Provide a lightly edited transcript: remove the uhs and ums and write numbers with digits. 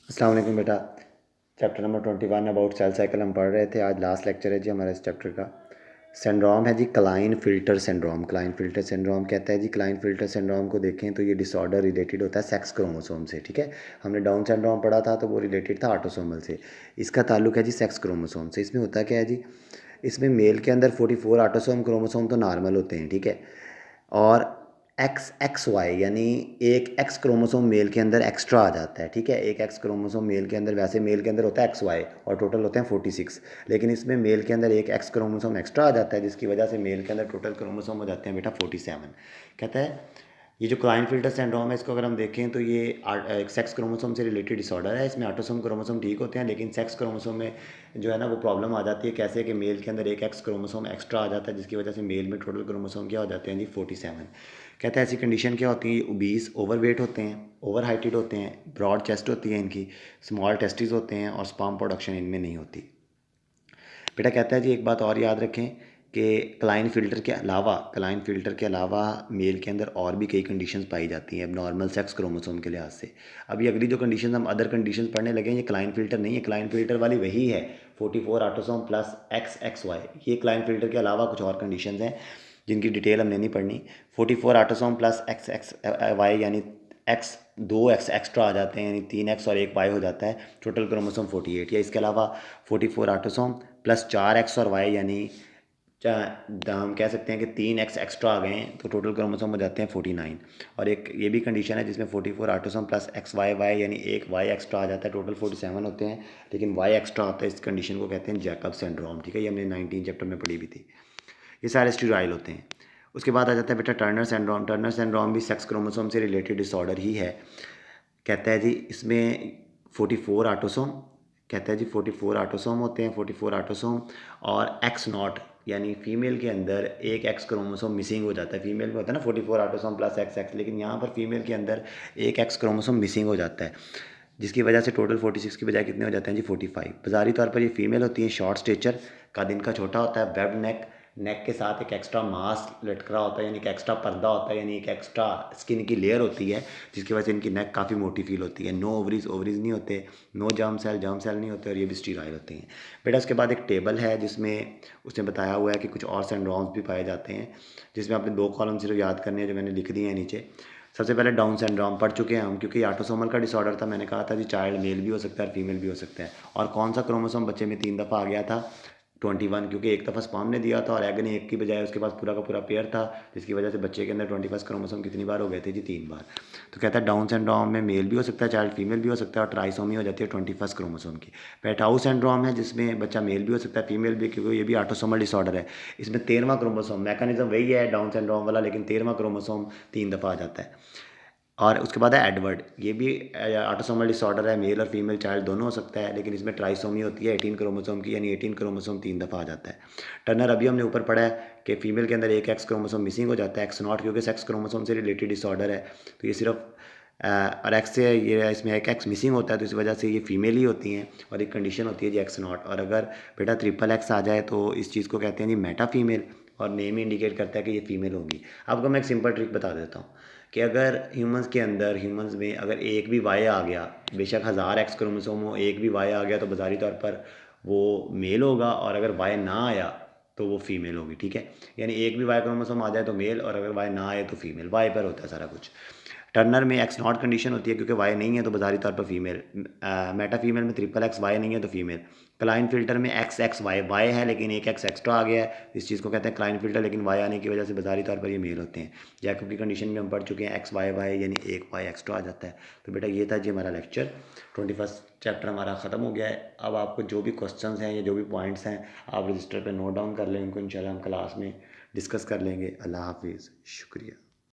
अस्सलाम वालेकुम बेटा। Chapter number 21 about cell cycle हम पढ़ रहे थे। आज लास्ट लेक्चर है जी हमारा इस चैप्टर का। सिंड्रोम है जी Klinefelter syndrome. Klinefelter syndrome कहता है जी, क्लाइन फ़िल्टर सिंड्रोम को देखें तो ये डिसऑर्डर रिलेटेड होता है सेक्स क्रोमोसोम से। ठीक है, हमने डाउन सिंड्रोम पढ़ा था तो वो रिलेटेड था ऑटोसोमल से। इसका ताल्लुक है जी सेक्स क्रोमोसोम से। इसमें होता क्या है जी, इसमें मेल के अंदर 44 ऑटोसोम क्रोमोसोम तो नॉर्मल होते हैं, ठीक है, और एक्स एक्स वाई यानी एक एक्स क्रोमोसोम मेल के अंदर एक्स्ट्रा आ जाता है। ठीक है, एक एक्स क्रोमोसोम मेल के अंदर, वैसे मेल के अंदर होता है एक्स वाई और टोटल होते हैं 46, लेकिन इसमें मेल के अंदर एक एक्स क्रोमोसोम एक्स्ट्रा आ जाता है जिसकी वजह से मेल के अंदर टोटल क्रोमोसोम हो जाते हैं बेटा 47। कहता है ये जो क्लाइन फिल्टर सिंड्रोम है, इसको अगर हम देखें तो ये एक सेक्स क्रोमोसोम से रिलेटेड डिसऑर्डर है। इसमें ऑटोसोम क्रोमोसोम ठीक होते हैं, लेकिन सेक्स क्रोमोसोम में जो है ना वो प्रॉब्लम आ जाती है। कैसे कि मेल के अंदर एक एक्स क्रोमोसोम एक्स्ट्रा आ जाता है जिसकी वजह से मेल में टोटल क्रोमोसोम क्या हो जाते हैं जी 47। कहता है ऐसी कंडीशन क्या होती है, ये ओबीस ओवर वेट होते हैं, ओवर हाइटेड होते हैं, ब्रॉड चेस्ट होती है इनकी, स्मॉल टेस्टिस होते हैं और स्पर्म प्रोडक्शन इनमें नहीं होती। बेटा कहता है जी एक बात और याद रखें कि क्लाइन फ़िल्टर के अलावा मेल के अंदर और भी कई कंडीशंस पाई जाती हैं अब नॉर्मल सेक्स क्रोमोसोम के लिहाज से। अभी अगली जो कंडीशन हम अदर कंडीशंस पढ़ने लगे हैं, ये क्लाइन फ़िल्टर नहीं है। क्लाइन फ़िल्टर वाली वही है 44 autosome plus X X Y. ये क्लाइन फ़िल्टर के अलावा कुछ और कंडीशंस हैं जिनकी डिटेल हमने नहीं पढ़नी। 44 autosome plus X X Y यानी एक्स, दो एक्स एक्स्ट्रा आ जाते हैं, यानी 3 एक्स और 1 वाई हो जाता है, टोटल क्रोमोसोम 48। या इसके अलावा 44 ऑटोसोम प्लस 4 एक्स और वाई यानी हम कह सकते हैं कि 3 एक्स एक्स्ट्रा आ गए हैं तो टोटल क्रोमोसोम हो जाते हैं 49। और एक ये भी कंडीशन है जिसमें 44 autosome plus X Y Y यानी एक वाई एक्स्ट्रा आ जाता है, टोटल 47 होते हैं, लेकिन वाई एक्स्ट्रा आता है। इस कंडीशन को कहते हैं जैकब सिंड्रोम। ठीक है, ये हमने 19 चैप्टर में पढ़ी भी थी। ये सारे स्टीरॉयल होते हैं। उसके बाद आ जाता है बेटा टर्नर सिंड्रोम। टर्नर सिंड्रोम भी सेक्स क्रोमोसोम से रिलेटेड डिसऑर्डर ही है। कहता है जी इसमें 44 ऑटोसोम, कहता है जी 44 ऑटोसोम होते हैं, 44 ऑटोसोम और एक्स नॉट यानी फीमेल के अंदर एक एक्स क्रोमोसोम मिसिंग हो जाता है। फीमेल में होता है ना 44 ऑटोसोम प्लस एक्स एक्स, लेकिन यहाँ पर फीमेल के अंदर एक एक्स क्रोमोसोम मिसिंग हो जाता है जिसकी वजह से टोटल 46 की बजाय कितने हो जाते हैं जी 45। बाजारी तौर पर ये फीमेल होती है, शॉर्ट स्टेचर, कद इनका छोटा होता है, वेब नेक, नेक के साथ एक एक्स्ट्रा मास लटक रहा होता है यानी एक एक्स्ट्रा पर्दा होता है, यानी एक एक्स्ट्रा स्किन की लेयर होती है जिसकी वजह से इनकी नेक काफ़ी मोटी फील होती है। नो ओवरीज, ओवरीज नहीं होते, नो जर्म सेल नहीं होते, और ये भी स्टीराइल होते हैं। बेटा उसके बाद एक टेबल है जिसमें उसने बताया हुआ है कि कुछ और सिंड्रोम्स भी पाए जाते हैं, जिसमें आपने 2 कॉलम सिर्फ याद करने हैं जो मैंने लिख दिए हैं नीचे। सबसे पहले डाउन सिंड्रोम पढ़ चुके हैं हम, क्योंकि ऑटोसोमल का डिसऑर्डर था। मैंने कहा था जी चाइल्ड मेल भी हो सकता है और फीमेल भी हो सकता है। और कौन सा क्रोमोसोम बच्चे में 3 दफ़ा आ गया था, 21, क्योंकि एक दफ़ा स्पर्म ने दिया था और एग ने एक की बजाय उसके पास पूरा का पूरा पेयर था, जिसकी वजह से बच्चे के अंदर 21 क्रोमोसोम कितनी बार हो गए थे जी 3 बार। तो कहता है डाउन सिंड्रोम में मेल भी हो सकता है चाइल्ड, फीमेल भी हो सकता है, और ट्राइसोमी हो जाती है 21 क्रोमोसोम की। पेटाउ सिंड्रोम है जिसमें बच्चा मेल भी हो सकता है फीमेल भी, क्योंकि ये भी ऑटोसोमल डिसऑर्डर है। इसमें 13वां क्रोमोसोम, मैकेनिज्म वही है डाउन सिंड्रोम वाला, लेकिन 13वां क्रोमोसोम 3 दफ़ा आ जाता है। और उसके बाद है एडवर्ड, ये भी ऑटोसोमल डिसऑर्डर है, मेल और फीमेल चाइल्ड दोनों हो सकता है, लेकिन इसमें ट्राइसोमी होती है 18 क्रोमोसोम की, यानी 18 क्रोमोसोम 3 दफ़ा आ जाता है। टर्नर अभी हमने ऊपर पढ़ा है कि फीमेल के अंदर एक एक्स क्रोमोसोम मिसिंग हो जाता है, एक्स नॉट, क्योंकि सेक्स क्रोमोसोम से रिलेटेड डिसऑर्डर है। तो ये सिर्फ और एक्स से ये इसमें एक एक्स मिसिंग होता है तो इस वजह से ये फीमेल ही होती हैं, और एक कंडीशन होती है जी एक्स नॉट। और अगर बेटा ट्रिपल एक्स आ जाए तो इस चीज़ को कहते हैं जी मेटा फीमेल, और नेम ही इंडिकेट करता है कि ये फीमेल होगी। आपको मैं एक सिंपल ट्रिक बता देता हूँ कि अगर ह्यूमंस में अगर एक भी वाई आ गया, बेशक 1000 एक्स क्रोमोसोम हो, एक भी वाई आ गया तो बाजारी तौर पर वो मेल होगा, और अगर वाई ना आया तो वो फीमेल होगी। ठीक है, यानी एक भी वाई क्रोमोसोम आ जाए तो मेल, और अगर वाई ना आए तो फीमेल। वाई पर होता है सारा कुछ। टर्नर में एक्स नॉट कंडीशन होती है क्योंकि वाई नहीं है तो बाजारी तौर पर फीमेल। मेटा फीमेल में ट्रिपल एक्स वाई नहीं है तो फीमेल। क्लाइन फिल्टर में एक्स एक्स वाई, वाई है लेकिन एक एक्स एक्स्ट्रा आ गया है, इस चीज़ को कहते हैं क्लाइन फिल्टर, लेकिन वाई आने की वजह से बाजारी तौर पर ये मेल होते हैं। जैकब की कंडीशन में हम पढ़ चुके हैं एक्स वाई वाई यानी एक वाई एक्स्ट्रा आ जाता है। तो बेटा ये था जी हमारा लेक्चर, 21 चैप्टर हमारा ख़त्म हो गया है। अब आपको जो भी क्वेश्चंस हैं या जो भी पॉइंट्स हैं आप रजिस्टर पर नोट डाउन कर लें, उनको इंशाल्लाह हम क्लास में डिस्कस कर लेंगे। अल्लाह हाफिज़, शुक्रिया।